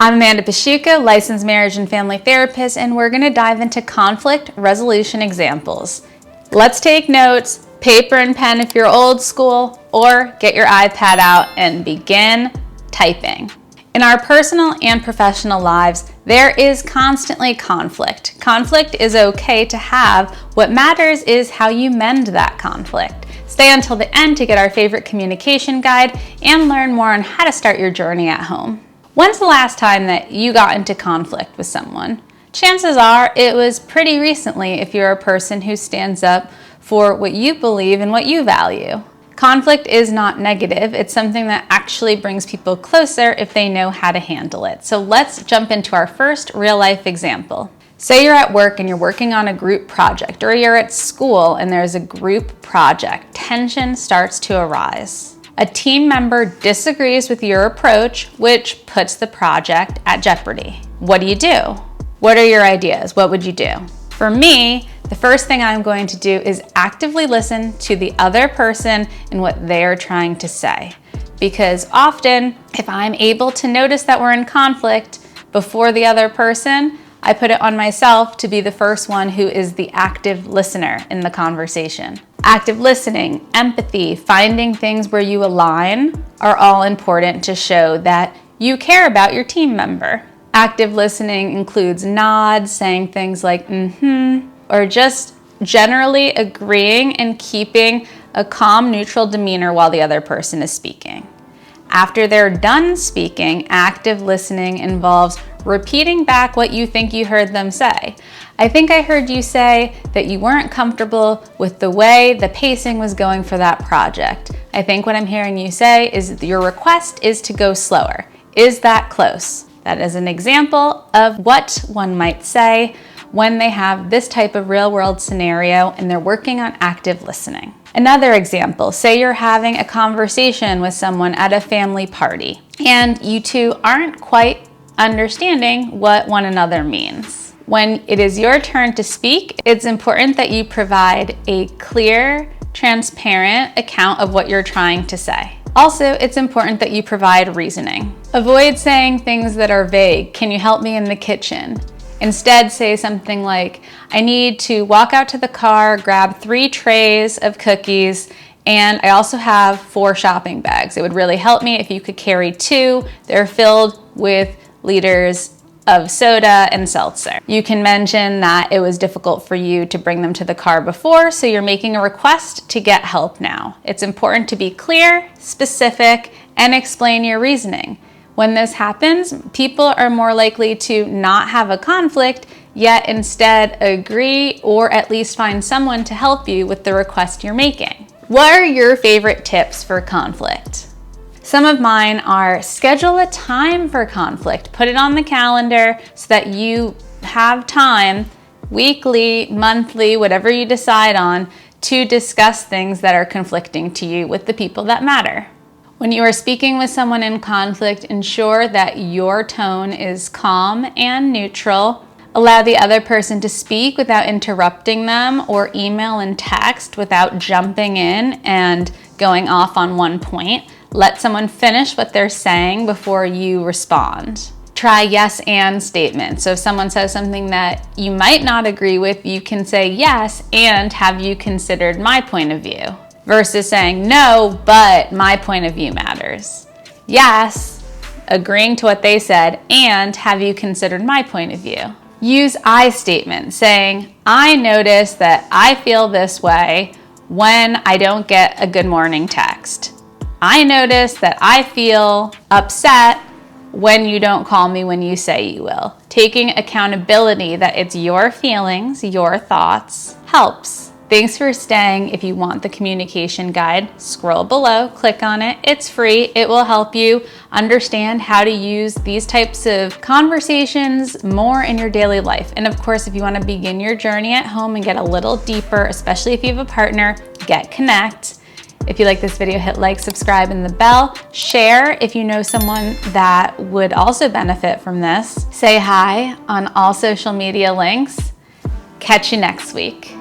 I'm Amanda Pasciucco, licensed marriage and family therapist, and we're going to dive into conflict resolution examples. Let's take notes, paper and pen if you're old school, or get your iPad out and begin typing. In our personal and professional lives, there is constantly conflict. Conflict is okay to have. What matters is how you mend that conflict. Stay until the end to get our favorite communication guide and learn more on how to start your journey at home. When's the last time that you got into conflict with someone? Chances are it was pretty recently if you're a person who stands up for what you believe and what you value. Conflict is not negative. It's something that actually brings people closer if they know how to handle it. So let's jump into our first real life example. Say you're at work and you're working on a group project, or you're at school and there's a group project. Tension starts to arise. A team member disagrees with your approach, which puts the project at jeopardy. What do? What are your ideas? What would you do? For me, the first thing I'm going to do is actively listen to the other person and what they're trying to say. Because often, if I'm able to notice that we're in conflict before the other person, I put it on myself to be the first one who is the active listener in the conversation. Active listening, empathy, finding things where you align are all important to show that you care about your team member. Active listening includes nods, saying things like or just generally agreeing and keeping a calm, neutral demeanor while the other person is speaking. After they're done speaking, active listening involves repeating back what you think you heard them say. I think I heard you say that you weren't comfortable with the way the pacing was going for that project. I think what I'm hearing you say is your request is to go slower. Is that close? That is an example of what one might say when they have this type of real-world scenario and they're working on active listening. Another example, say you're having a conversation with someone at a family party and you two aren't quite understanding what one another means. When it is your turn to speak, it's important that you provide a clear, transparent account of what you're trying to say. Also, it's important that you provide reasoning. Avoid saying things that are vague. Can you help me in the kitchen? Instead, say something like, I need to walk out to the car, grab 3 trays of cookies, and I also have 4 shopping bags. It would really help me if you could carry 2. They're filled with liters of soda and seltzer. You can mention that it was difficult for you to bring them to the car before, so you're making a request to get help now. It's important to be clear, specific, and explain your reasoning. When this happens, people are more likely to not have a conflict, yet instead agree or at least find someone to help you with the request you're making. What are your favorite tips for conflict? Some of mine are schedule a time for conflict. Put it on the calendar so that you have time, weekly, monthly, whatever you decide on, to discuss things that are conflicting to you with the people that matter. When you are speaking with someone in conflict, ensure that your tone is calm and neutral. Allow the other person to speak without interrupting them, or email and text without jumping in and going off on one point. Let someone finish what they're saying before you respond. Try yes and statements. So if someone says something that you might not agree with, you can say yes and have you considered my point of view, versus saying no, but my point of view matters. Yes, agreeing to what they said, and have you considered my point of view. Use I statements, saying, I notice that I feel this way when I don't get a good morning text. I notice that I feel upset when you don't call me when you say you will. Taking accountability that it's your feelings, your thoughts, helps. Thanks for staying. If you want the communication guide, scroll below, click on it. It's free. It will help you understand how to use these types of conversations more in your daily life. And of course, if you want to begin your journey at home and get a little deeper, especially if you have a partner, get Connect. If you like this video, hit like, subscribe, and the bell. Share if you know someone that would also benefit from this. Say hi on all social media links. Catch you next week.